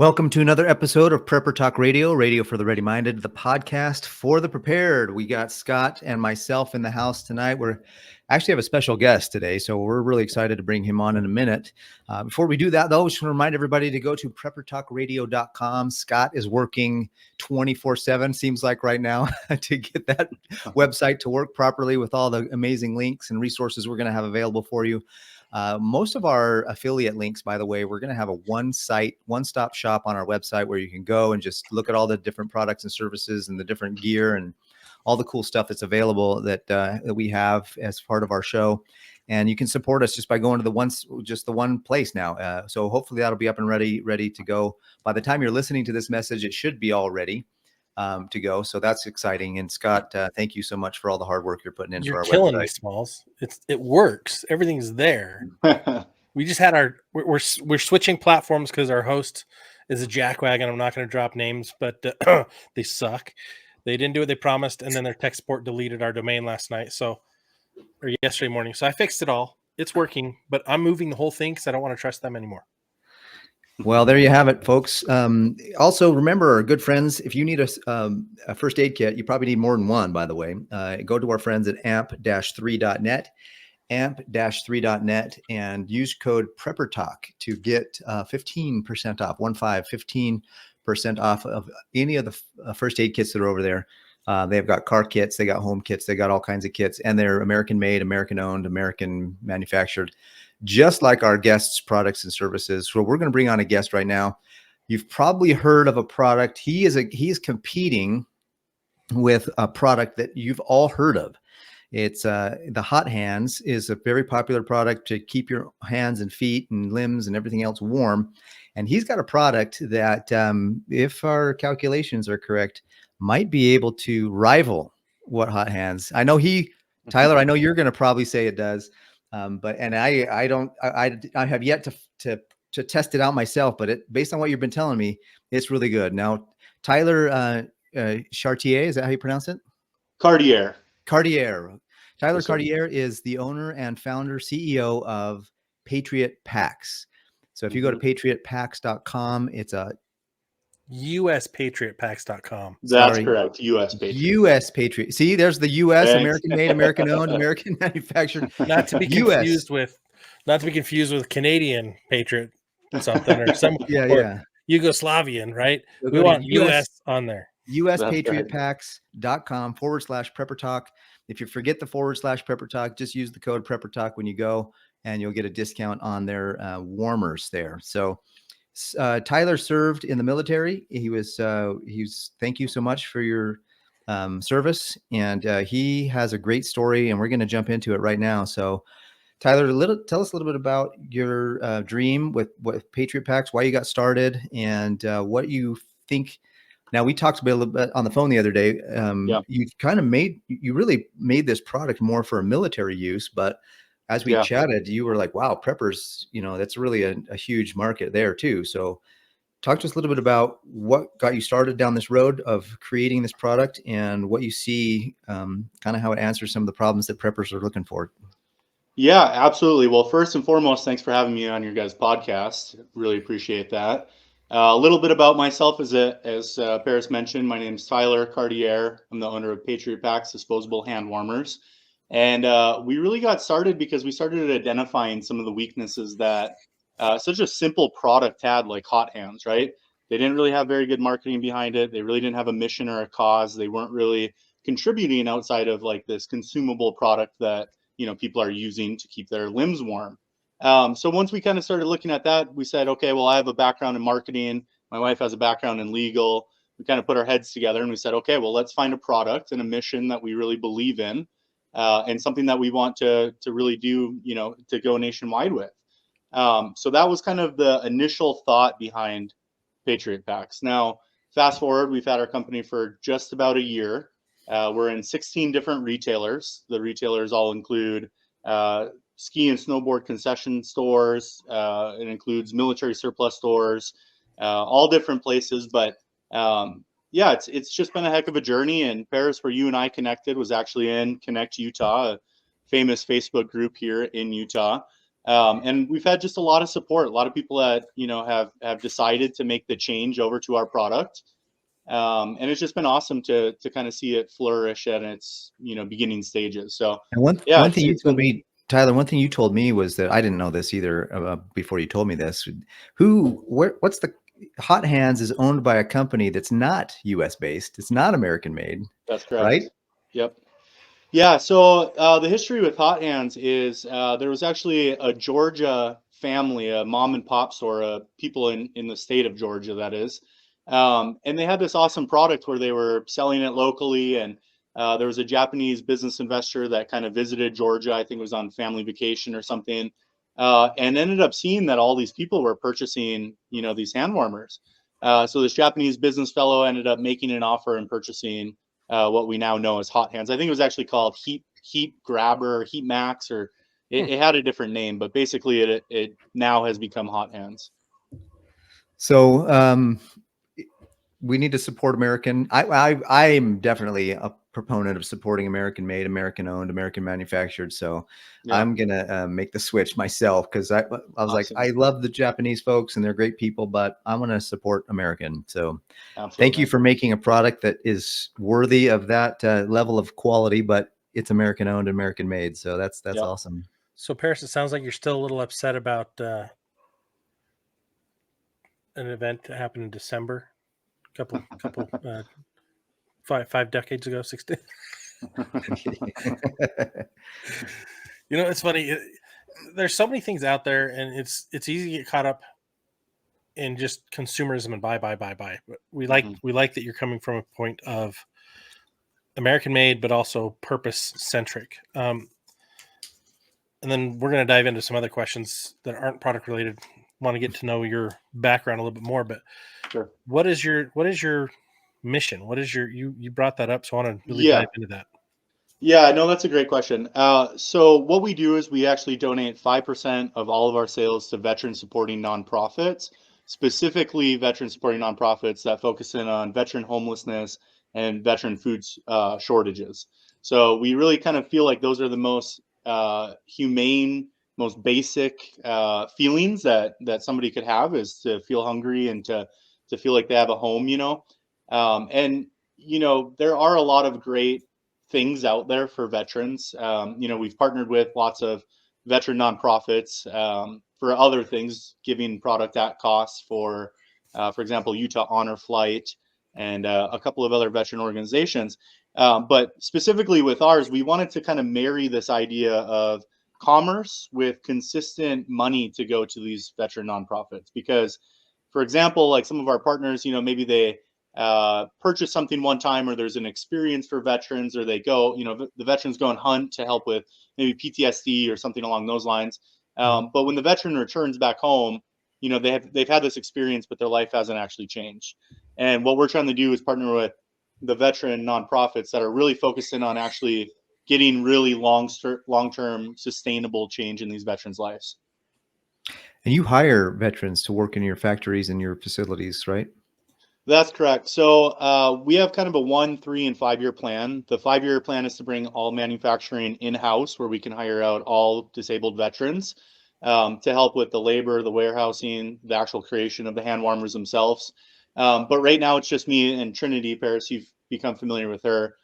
Welcome to another episode of Prepper Talk Radio, radio for the ready-minded, the podcast for the prepared. We got Scott and myself in the house tonight. We're actually have a special guest today, so we're really excited to bring him on in a minute. Before we do that, though, I just want to remind everybody to go to preppertalkradio.com. Scott is working 24/7, seems like right now, to get that website to work properly with all the amazing links and resources we're going to have available for you. Most of our affiliate links, by the way, we're going to have a one-stop shop on our website where you can go and just look at all the different products and services and the different gear and all the cool stuff that's available that we have as part of our show. And you can support us just by going to the one place now. So hopefully that'll be up and ready to go. By the time you're listening to this message, it should be all ready to go. So that's exciting. And Scott, thank you so much for all the hard work you're putting into our website. You're killing me, Smalls. It works. Everything's there. We just had we're switching platforms because our host is a jackwagon. I'm not going to drop names, but they suck. They didn't do what they promised, and then their tech support deleted our domain last night, or yesterday morning. So I fixed it all. It's working, but I'm moving the whole thing because I don't want to trust them anymore. Well, there you have it, folks. Also, remember, our good friends, if you need a first aid kit, you probably need more than one, by the way. Go to our friends at amp-3.net, amp-3.net, and use code PrepperTalk to get 15% off, 15% off of any of the first aid kits that are over there. They've got car kits, they got home kits, they got all kinds of kits, and they're American made, American owned, American manufactured, just like our guests' products and services. So we're going to bring on a guest right now. You've probably heard of a product. He's competing with a product that you've all heard of. It's the Hot Hands is a very popular product to keep your hands and feet and limbs and everything else warm. And he's got a product that, if our calculations are correct, might be able to rival what Hot Hands. I know Tyler, I know you're going to probably say it does. But I have yet to test it out myself, but based on what you've been telling me, it's really good. Now, Tyler Chartier, is that how you pronounce it? Cartier. Tyler Cartier is the owner and founder, CEO of Patriot Packs. So if you go to patriotpacks.com, it's a USPatriotPacks.com. That's correct. US Patriot. US Patriot. See, there's the US, thanks. American made, American owned, American manufactured. Not to be confused with Canadian Patriot something or some Yugoslavian, right? So we want US on there. USPatriotPacks.com /PrepperTalk. If you forget the /PrepperTalk, just use the code PrepperTalk when you go, and you'll get a discount on their warmers there. So Tyler served in the military. Thank you so much for your service. And he has a great story, and we're going to jump into it right now. So Tyler, tell us a little bit about your dream with Patriot Packs, why you got started, and what you think. Now, we talked a little bit on the phone the other day. You really made this product more for a military use, but as we chatted, you were like, wow, preppers, that's really a huge market there too. So talk to us a little bit about what got you started down this road of creating this product and what you see, kind of how it answers some of the problems that preppers are looking for. Yeah, absolutely. Well, first and foremost, thanks for having me on your guys' podcast. Really appreciate that. A little bit about myself, as Paris mentioned, my name is Tyler Cartier. I'm the owner of Patriot Packs, disposable hand warmers. And we really got started because we started identifying some of the weaknesses that such a simple product had, like Hot Hands, right? They didn't really have very good marketing behind it. They really didn't have a mission or a cause. They weren't really contributing outside of like this consumable product that, people are using to keep their limbs warm. So once we kind of started looking at that, we said, okay, well, I have a background in marketing. My wife has a background in legal. We kind of put our heads together and we said, okay, well, let's find a product and a mission that we really believe in. And something that we want to really do, to go nationwide with. So that was kind of the initial thought behind Patriot Packs. Now, fast forward, we've had our company for just about a year. We're in 16 different retailers. The retailers all include ski and snowboard concession stores. It includes military surplus stores, all different places. But it's just been a heck of a journey. And Paris, where you and I connected, was actually in Connect Utah, a famous Facebook group here in Utah. And we've had just a lot of support, a lot of people that, have decided to make the change over to our product. And it's just been awesome to kind of see it flourish at its, beginning stages. So And one yeah, thing you told me, Tyler, one thing you told me was that I didn't know this either before you told me this. What's the Hot Hands is owned by a company that's not U.S. based. It's not American made, that's correct. right? Yep. Yeah, so the history with Hot Hands is there was actually a Georgia family, a mom and pop store, people in the state of Georgia, that is. And they had this awesome product where they were selling it locally. And there was a Japanese business investor that kind of visited Georgia. I think it was on family vacation or something. And ended up seeing that all these people were purchasing, these hand warmers. So this Japanese business fellow ended up making an offer and purchasing what we now know as Hot Hands. I think it was actually called Heat Grabber, Heat Max, or it had a different name, but basically it now has become Hot Hands. So we need to support American. I'm definitely a proponent of supporting American made, American owned, American manufactured. So Yeah. I'm gonna make the switch myself because I was Awesome. like, I love the Japanese folks and they're great people, but I want to support American. So thank you for making a product that is worthy of that level of quality, but it's American owned, American made. So that's Yep. awesome. So Paris, it sounds like you're still a little upset about an event that happened in December, couple 5 decades ago, 60. It's funny. There's so many things out there, and it's easy to get caught up in just consumerism and buy. But we like that you're coming from a point of American made, but also purpose centric. And then we're going to dive into some other questions that aren't product related. Want to get to know your background a little bit more, but Sure. What is your mission? What is you brought that up, so I want to really dive into that. Yeah, no, that's a great question. So what we do is we actually donate 5% of all of our sales to veteran supporting nonprofits, specifically veteran supporting nonprofits that focus in on veteran homelessness and veteran food shortages. So we really kind of feel like those are the most humane, most basic feelings that somebody could have, is to feel hungry and to feel like they have a home, and there are a lot of great things out there for veterans. We've partnered with lots of veteran nonprofits for other things, giving product at cost for example, Utah Honor Flight and a couple of other veteran organizations. But specifically with ours, we wanted to kind of marry this idea of commerce with consistent money to go to these veteran nonprofits. Because, for example, like some of our partners, maybe they purchase something one time, or there's an experience for veterans, or they go, the veterans go and hunt to help with maybe PTSD or something along those lines. But when the veteran returns back home, they've had this experience, but their life hasn't actually changed. And what we're trying to do is partner with the veteran nonprofits that are really focused in on actually getting really long-term sustainable change in these veterans' lives. And you hire veterans to work in your factories and your facilities, right? That's correct. So we have kind of a 1, 3, and 5-year plan. The 5-year plan is to bring all manufacturing in-house, where we can hire out all disabled veterans to help with the labor, the warehousing, the actual creation of the hand warmers themselves. But right now it's just me and Trinity. Paris, you've become familiar with her.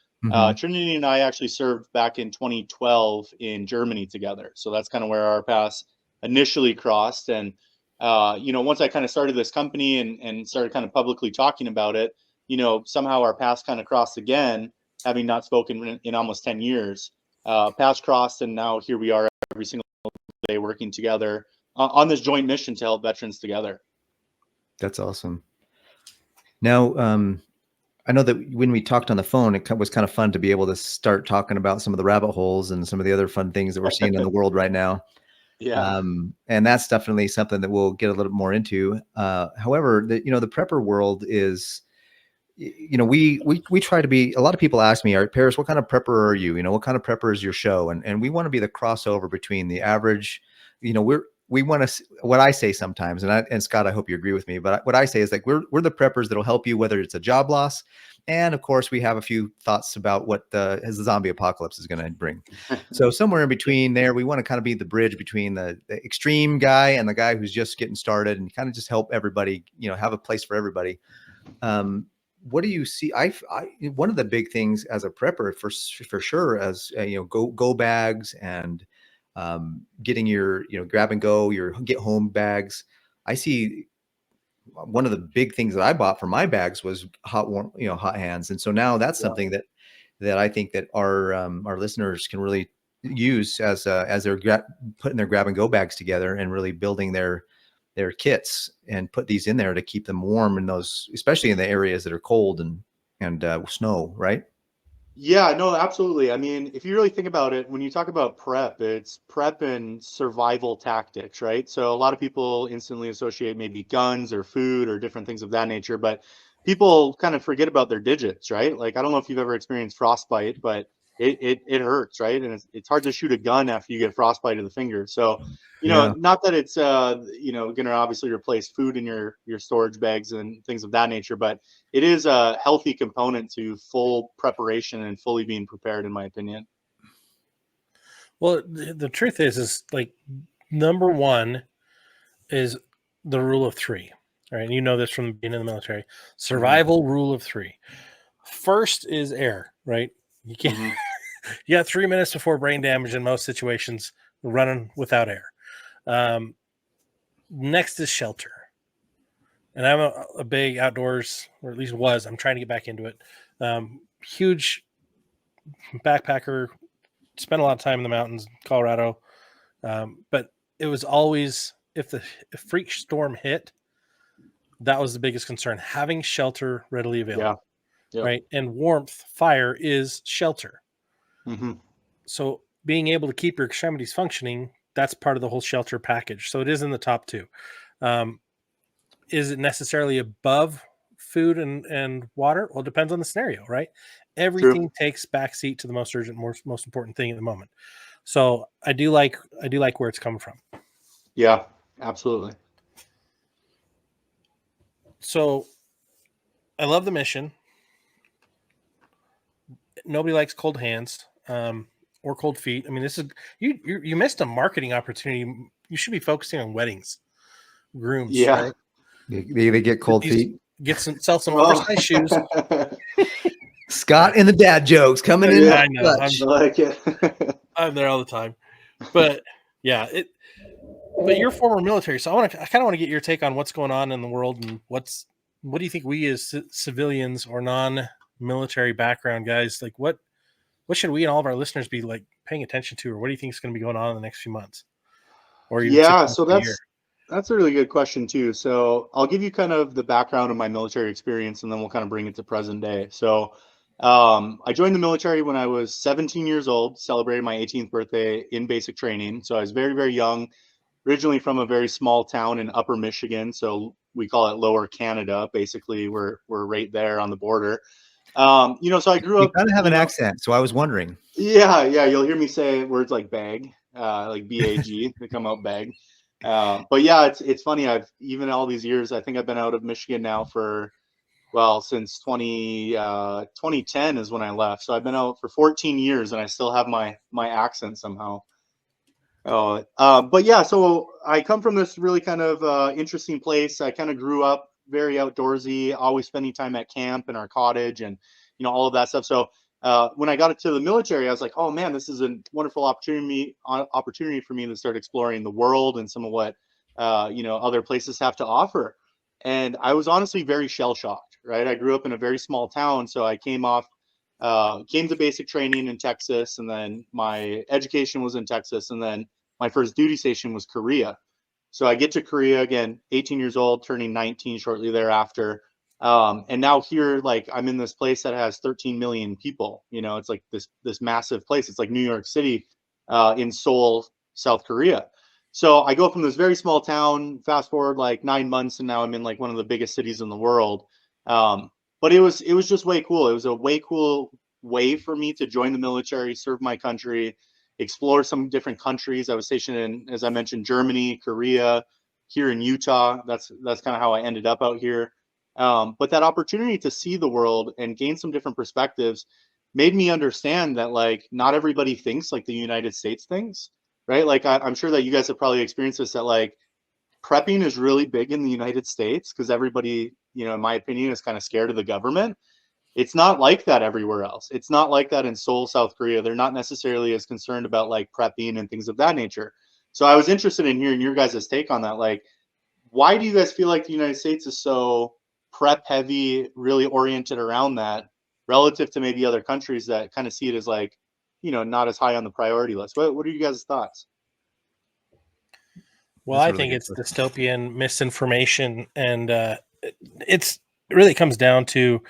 Trinity and I actually served back in 2012 in Germany together. So that's kind of where our paths initially crossed. And once I kind of started this company and started kind of publicly talking about it, somehow our paths kind of crossed again, having not spoken in almost 10 years. Paths crossed, and now here we are every single day working together on this joint mission to help veterans together. That's awesome. Now, I know that when we talked on the phone, it was kind of fun to be able to start talking about some of the rabbit holes and some of the other fun things that we're seeing in the world right now. Yeah. And that's definitely something that we'll get a little more into. However, the prepper world is, we try to be, a lot of people ask me, Paris, what kind of prepper are you? What kind of prepper is your show? And we want to be the crossover between the average, we want to, what I say sometimes, and Scott, I hope you agree with me, but what I say is like, we're the preppers that'll help you, whether it's a job loss, And of course, we have a few thoughts about what the zombie apocalypse is going to bring. So somewhere in between there, we want to kind of be the bridge between the extreme guy and the guy who's just getting started, and kind of just help everybody, have a place for everybody. What do you see? One of the big things as a prepper for sure, as go bags and getting your grab and go, your get home bags. I see one of the big things that I bought for my bags was hot hands, and so now that's something that I think that our listeners can really use as they're putting their grab and go bags together and really building their kits, and put these in there to keep them warm in those, especially in the areas that are cold and snow, right? Yeah, no, absolutely. I mean, if you really think about it, when you talk about prep, it's prep and survival tactics, right? So a lot of people instantly associate maybe guns or food or different things of that nature, but people kind of forget about their digits, right? Like, I don't know if you've ever experienced frostbite, but it hurts, right? And it's hard to shoot a gun after you get frostbite of the finger. So, Yeah. not that it's going to obviously replace food in your storage bags and things of that nature, but it is a healthy component to full preparation and fully being prepared, in my opinion. Well, the truth is like, number one is the rule of three. All right. You know this from being in the military. Survival rule of three. First is air, right? You can't, you got 3 minutes before brain damage in most situations, running without air. Next is shelter. And I'm a big outdoors, or at least was. I'm trying to get back into it. Huge backpacker, spent a lot of time in the mountains, Colorado. But it was always, if freak storm hit, that was the biggest concern, having shelter readily available. Yeah. Right. And warmth, fire is shelter. Mm-hmm. So being able to keep your extremities functioning, that's part of the whole shelter package. So it is in the top two. Is it necessarily above food and water? Well, it depends on the scenario, right? Everything takes backseat to the most urgent, most important thing at the moment. So I do like where it's coming from. Yeah, absolutely. So I love the mission. Nobody likes cold hands or cold feet. I mean, this is you missed a marketing opportunity. You should be focusing on weddings, grooms, Yeah. right? They get cold feet. Sell some oversized shoes. Scott and the dad jokes coming in. I know. I like it. I'm there all the time, but yeah, but you're former military, so I kind of want to get your take on what's going on in the world, and what do you think we as civilians or non-military background guys, like what should we and all of our listeners be like paying attention to, or what do you think is going to be going on in the next few months, or even 6 months So to a year? that's a really good question too. So I'll give you kind of the background of my military experience, and then we'll kind of bring it to present day. So I joined the military when I was 17 years old, celebrated my 18th birthday in basic training. So I was very, very young, originally from a very small town in Upper Michigan. So we call it Lower Canada. Basically, we're right there on the border. So I grew You up. kind of have an accent, so I was wondering. Yeah. You'll hear me say words like bag, like BAG, they come out bag. But yeah, it's funny. I've even all these years, I think I've been out of Michigan now for, well, since 2010 is when I left. So I've been out for 14 years and I still have my accent somehow. But yeah, so I come from this really kind of interesting place. I kind of grew up very outdoorsy, always spending time at camp in our cottage and, all of that stuff. So when I got into the military, I was like, oh man, this is a wonderful opportunity for me to start exploring the world and some of what, other places have to offer. And I was honestly very shell shocked, right? I grew up in a very small town. So I came to basic training in Texas, and then my education was in Texas. And then my first duty station was Korea. So I get to Korea again, 18 years old, turning 19 shortly thereafter. And now here, like, I'm in this place that has 13 million people. It's like this massive place. It's like New York City in Seoul, South Korea. So I go from this very small town, fast forward like 9 months, and now I'm in like one of the biggest cities in the world. But it was just way cool. It was a way cool way for me to join the military, serve my country, explore some different countries. I was stationed in, as I mentioned, Germany, Korea, here in Utah. That's kind of how I ended up out here. But that opportunity to see the world and gain some different perspectives made me understand that like not everybody thinks like the United States thinks, right? Like I'm sure that you guys have probably experienced this, that like prepping is really big in the United States because everybody, you know, in my opinion, is kind of scared of the government. It's not like that everywhere else. It's not like that in Seoul, South Korea. They're not necessarily as concerned about like prepping and things of that nature. So I was interested in hearing your guys' take on that. Like, why do you guys feel like the United States is so prep heavy, really oriented around that, relative to maybe other countries that kind of see it as like, you know, not as high on the priority list? What are you guys' thoughts? Well, That's a I really think good it's question. dystopian misinformation, and it really comes down to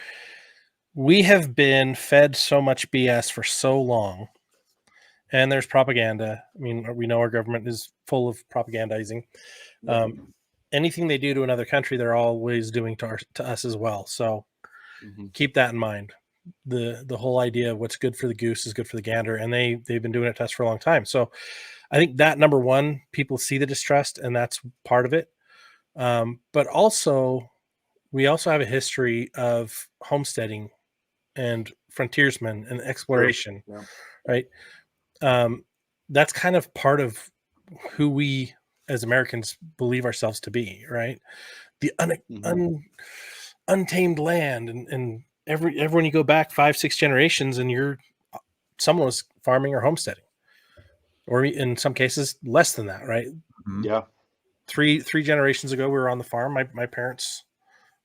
we have been fed so much BS for so long, and there's propaganda. I mean, we know our government is full of propagandizing. Anything they do to another country, they're always doing to us as well. So keep that in mind. The whole idea of what's good for the goose is good for the gander, and they've been doing it to us for a long time. So I think that number one, people see the distrust, and that's part of it. But also, we also have a history of homesteading and frontiersmen and exploration, Yeah. right? That's kind of part of who we as Americans believe ourselves to be, right? The untamed land, and everyone you go back 5-6 generations, and someone was farming or homesteading, or in some cases less than that, right? Mhm. Yeah. Three generations ago, we were on the farm. My parents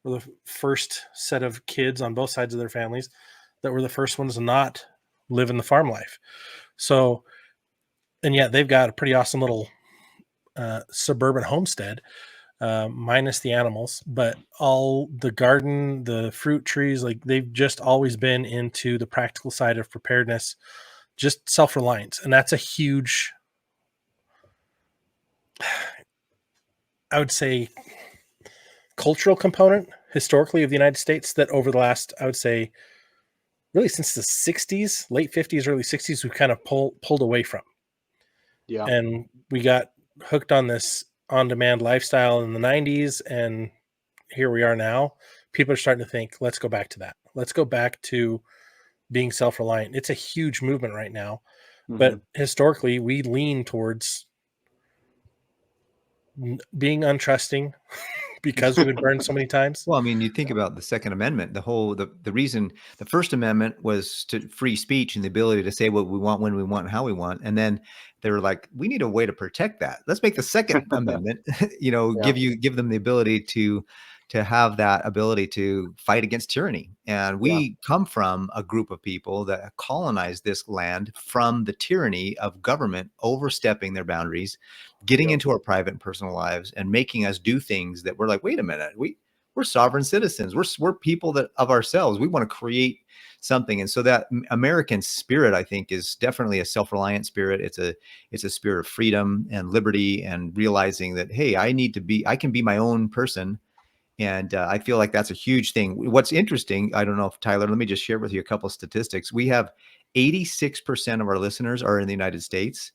were the first set of kids on both sides of their families that were the first ones to not live in the farm life. So, and yet they've got a pretty awesome little suburban homestead, minus the animals, but all the garden, the fruit trees, like they've just always been into the practical side of preparedness, just self-reliance. And that's a huge, I would say, cultural component historically of the United States that over the last, I would say, really since the 60s, late 50s, early 60s, we've kind of pulled away from. Yeah. And we got hooked on this on-demand lifestyle in the 90s, and here we are now. People are starting to think, let's go back to that. Let's go back to being self-reliant. It's a huge movement right now. But historically, we lean towards being untrusting because we've been burned so many times. Well, I mean, you think about the Second Amendment, the reason the First Amendment was to free speech and the ability to say what we want, when we want, and how we want. And then they were like, we need a way to protect that. Let's make the Second Amendment, give them the ability to have that ability to fight against tyranny. And we come from a group of people that colonized this land from the tyranny of government overstepping their boundaries, getting into our private and personal lives, and making us do things that we're like, wait a minute, we're sovereign citizens. We're people that of ourselves. We want to create something. And so that American spirit, I think, is definitely a self-reliant spirit. It's a spirit of freedom and liberty, and realizing that, hey, I can be my own person. And I feel like that's a huge thing. What's interesting, I don't know if Tyler, let me just share with you a couple of statistics. We have 86% of our listeners are in the United States.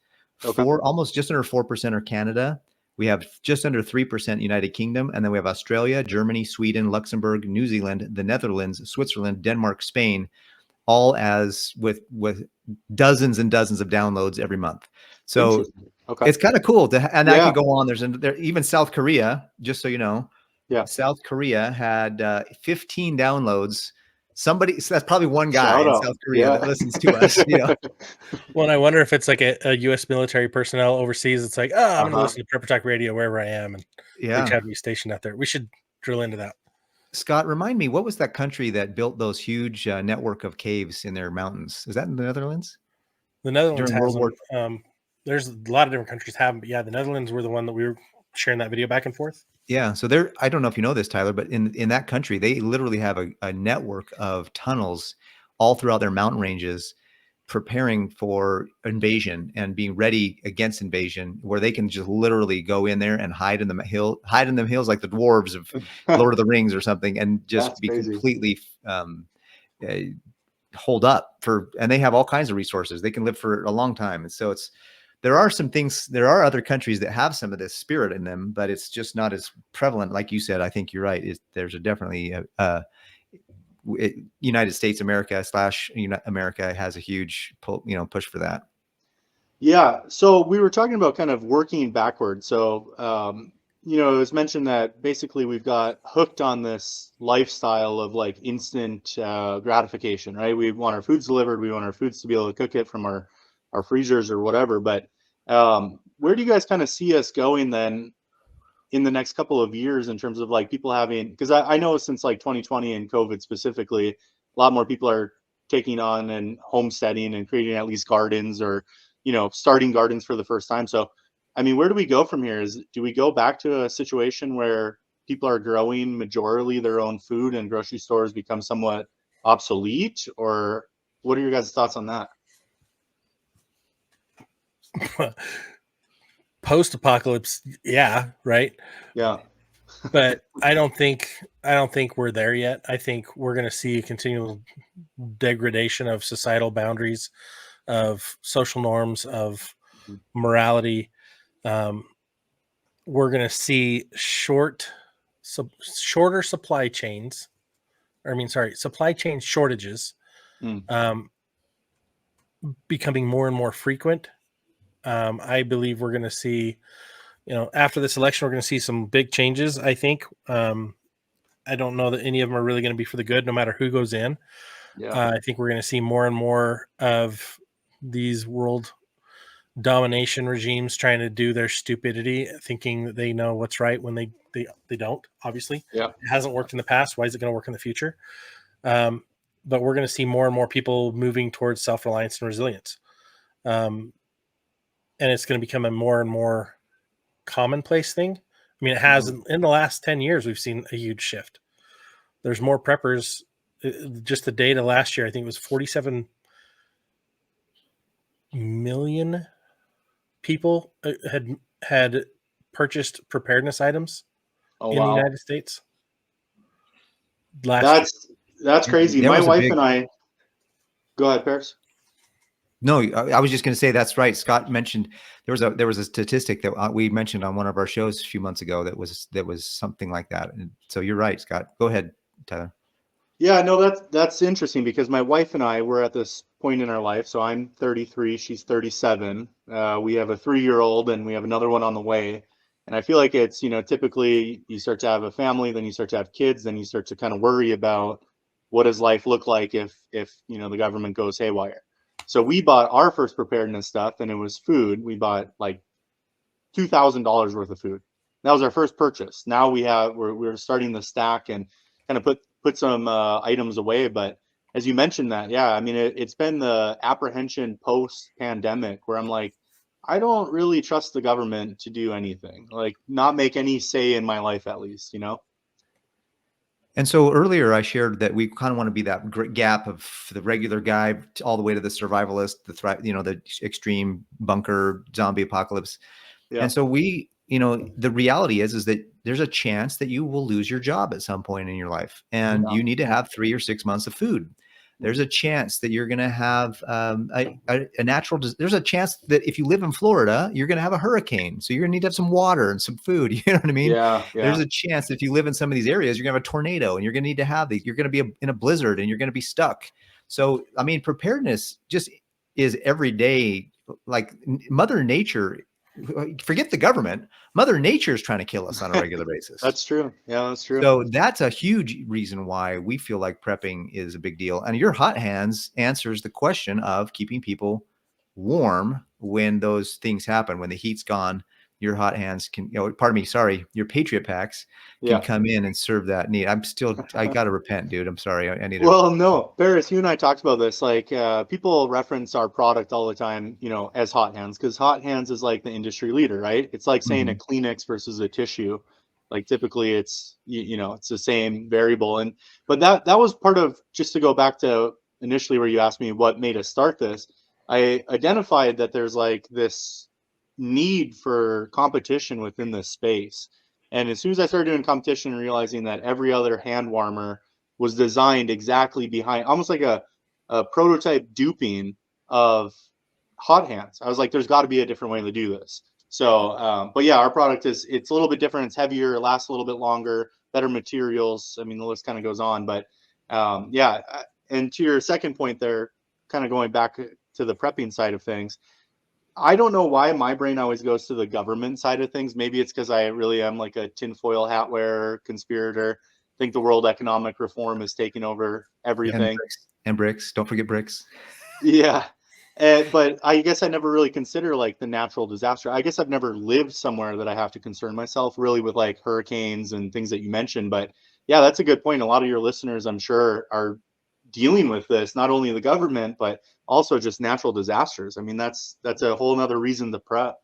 Almost just under 4% are Canada. We have just under 3% United Kingdom. And then we have Australia, Germany, Sweden, Luxembourg, New Zealand, the Netherlands, Switzerland, Denmark, Spain, all as with dozens and dozens of downloads every month. So it's kind of cool and I could go on. There even South Korea, just so you know. Yeah. South Korea had 15 downloads. So that's probably one guy in South Korea that listens to us. Well, I wonder if it's like a U.S. military personnel overseas. It's like, I'm going to listen to Prepper Talk Radio wherever I am, and reach out to be stationed out there. We should drill into that. Scott, remind me, what was that country that built those huge network of caves in their mountains? Is that in the Netherlands? The Netherlands During has World them. There's a lot of different countries have them, but yeah, the Netherlands were the one that we were sharing that video back and forth. Yeah. So I don't know if you know this, Tyler, but in that country, they literally have a network of tunnels all throughout their mountain ranges, preparing for invasion and being ready against invasion, where they can just literally go in there and hide in the hills like the dwarves of Lord of the Rings or something, and just be completely hold up and they have all kinds of resources. They can live for a long time. And so there are some things, there are other countries that have some of this spirit in them, but it's just not as prevalent. Like you said, I think you're right. There's definitely United States, America / America has a huge pull, push for that. Yeah. So we were talking about kind of working backwards. So, it was mentioned that basically we've got hooked on this lifestyle of like instant gratification, right? We want our foods delivered. We want our foods to be able to cook it from our freezers or whatever. But where do you guys kind of see us going then in the next couple of years in terms of like people having, because I know since like 2020 and COVID specifically, a lot more people are taking on and homesteading and creating at least gardens or, starting gardens for the first time. So, I mean, where do we go from here? Do we go back to a situation where people are growing majorly their own food and grocery stores become somewhat obsolete? Or what are your guys' thoughts on that? Post-apocalypse, yeah, right. Yeah. But I don't think we're there yet. I think we're going to see a continual degradation of societal boundaries, of social norms, of morality. We're going to see shorter supply chains. Supply chain shortages becoming more and more frequent. I believe we're going to see, after this election, we're going to see some big changes, I think. I don't know that any of them are really going to be for the good, no matter who goes in. Yeah. I think we're going to see more and more of these world domination regimes trying to do their stupidity, thinking that they know what's right when they don't, obviously. Yeah. It hasn't worked in the past. Why is it going to work in the future? But we're going to see more and more people moving towards self-reliance and resilience. And it's going to become a more and more commonplace thing. I mean, it has in the last 10 years, we've seen a huge shift. There's more preppers. Just the data last year, I think it was 47 million people had purchased preparedness items in the United States last year. That's crazy. My wife and I, go ahead, Paris. No, I was just going to say that's right. Scott mentioned there was a statistic that we mentioned on one of our shows a few months ago that was something like that. And so you're right, Scott. Go ahead, Tyler. Yeah, no, that's interesting because my wife and I were at this point in our life. So I'm 33, she's 37. We have a 3-year-old and we have another one on the way. And I feel like it's, typically you start to have a family, then you start to have kids, then you start to kind of worry about what does life look like if the government goes haywire. So we bought our first preparedness stuff and it was food. We bought like $2,000 worth of food. That was our first purchase. Now we're starting to stack and kind of put some items away. But as you mentioned that, yeah, I mean, it's been the apprehension post pandemic where I'm like, I don't really trust the government to do anything, like not make any say in my life, at least, And so earlier I shared that we kind of want to be that gap of the regular guy all the way to the survivalist, the extreme bunker zombie apocalypse. Yeah. And so the reality is that there's a chance that you will lose your job at some point in your life and you need to have 3 or 6 months of food. There's a chance that you're going to have there's a chance that if you live in Florida, you're going to have a hurricane. So you're going to need to have some water and some food. You know what I mean? Yeah. There's a chance that if you live in some of these areas, you're going to have a tornado and you're going to need to have these. You're going to be in a blizzard and you're going to be stuck. So, I mean, preparedness just is every day, like Mother Nature. Forget the government. Mother Nature is trying to kill us on a regular basis. That's true. Yeah, that's true. So that's a huge reason why we feel like prepping is a big deal. And your hot hands answers the question of keeping people warm when those things happen. When the heat's gone, your hot hands can, your Patriot packs can come in and serve that need. I got to repent, dude. I'm sorry. I need to. Well, no, Barris, you and I talked about this. Like, people reference our product all the time, as Hot Hands, because Hot Hands is like the industry leader, right? It's like saying a Kleenex versus a tissue. Like, typically it's, it's the same variable. But that was part of, just to go back to initially where you asked me what made us start this, I identified that there's like this need for competition within this space. And as soon as I started doing competition and realizing that every other hand warmer was designed exactly behind, almost like a prototype duping of hot hands. I was like, there's got to be a different way to do this. So, but yeah, our product it's a little bit different. It's heavier, it lasts a little bit longer, better materials. I mean, the list kind of goes on, but yeah. And to your second point there, kind of going back to the prepping side of things, I don't know why my brain always goes to the government side of things. Maybe it's because I really am like a tinfoil hat wearer, conspirator. I think the World Economic Reform is taking over everything. And bricks. Don't forget bricks. Yeah. But I guess I never really consider like the natural disaster. I guess I've never lived somewhere that I have to concern myself really with like hurricanes and things that you mentioned. But yeah, that's a good point. A lot of your listeners, I'm sure, are dealing with this, not only the government, but also just natural disasters. I mean, that's a whole nother reason to prep.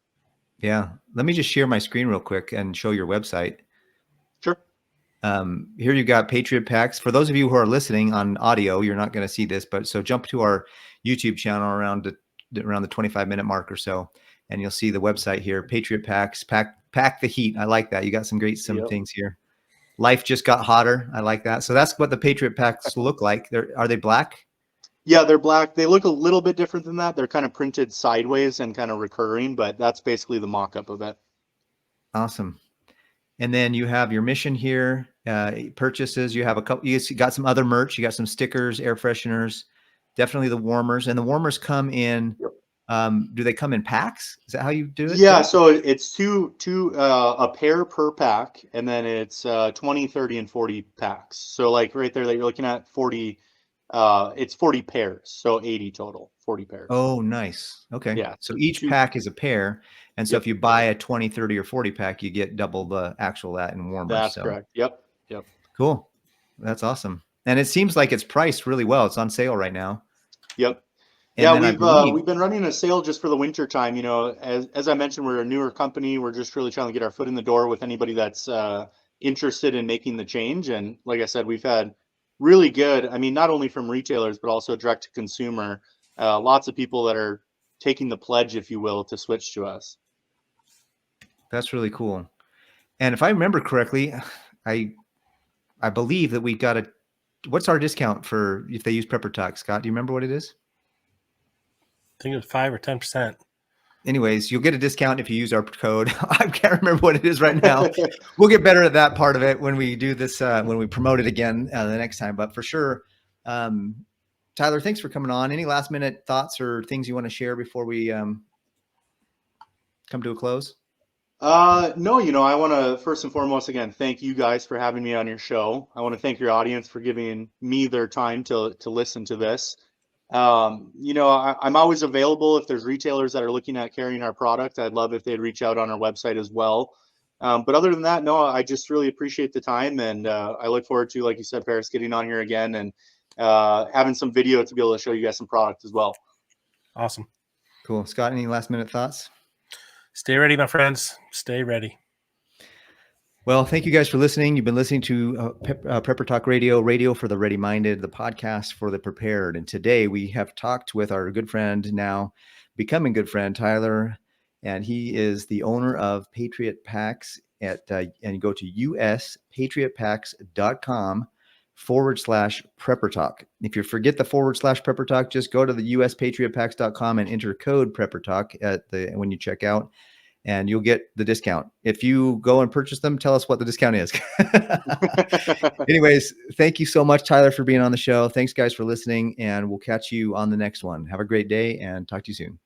Yeah. Let me just share my screen real quick and show your website. Sure. Here you've got Patriot packs. For those of you who are listening on audio, you're not going to see this, but so jump to our YouTube channel around the 25-minute mark or so, and you'll see the website here. Patriot packs, pack the heat. I like that. You got some things here. Life just got hotter. I like that. So that's what the Patriot packs look like. Are they black? Yeah, they're black. They look a little bit different than that. They're kind of printed sideways and kind of recurring, but that's basically the mock-up of it. Awesome. And then you have your mission here, purchases. You have a couple, you got some other merch. You got some stickers, air fresheners, definitely the warmers. And the warmers come in, do they come in packs? Is that how you do it? Yeah, so it's two a pair per pack, and then it's 20, 30, and 40 packs. So like right there that you're looking at 40, it's 40 pairs, so 80 total, 40 pairs. Oh, nice. Okay. Yeah. So each pack is a pair. And so Yep. if you buy a 20, 30, or 40 pack, you get double the actual that and warmers. That's correct. Yep. Cool. That's awesome. And it seems like it's priced really well. It's on sale right now. Yep. And yeah, we've been running a sale just for the winter time. You know, as I mentioned, we're a newer company. We're just really trying to get our foot in the door with anybody that's interested in making the change. And like I said, we've had really good, I mean, not only from retailers, but also direct to consumer, lots of people that are taking the pledge, if you will, to switch to us. That's really cool. And if I remember correctly, I believe that we got what's our discount for if they use Prepper Talk, Scott? Do you remember what it is? I think it was 5 or 10%. Anyways, you'll get a discount if you use our code. I can't remember what it is right now. We'll get better at that part of it when we do this, when we promote it again the next time. But for sure, Tyler, thanks for coming on. Any last minute thoughts or things you want to share before we come to a close? No, I want to first and foremost, again, thank you guys for having me on your show. I want to thank your audience for giving me their time to listen to this. I'm always available if there's retailers that are looking at carrying our product. I'd love if they'd reach out on our website as well. But other than that, no, I just really appreciate the time. And I look forward to, like you said, Paris, getting on here again and having some video to be able to show you guys some product as well. Awesome. Cool. Scott, any last minute thoughts? Stay ready, my friends. Stay ready. Well, thank you guys for listening. You've been listening to Prepper Talk Radio for the ready-minded, the podcast for the prepared. And today we have talked with our good friend, now becoming good friend, Tyler, and he is the owner of Patriot Packs and you go to uspatriotpacks.com/Prepper Talk. If you forget the /Prepper Talk, just go to the uspatriotpacks.com and enter code Prepper Talk when you check out, and you'll get the discount. If you go and purchase them, tell us what the discount is. Anyways, thank you so much, Tyler, for being on the show. Thanks, guys, for listening, and we'll catch you on the next one. Have a great day and talk to you soon.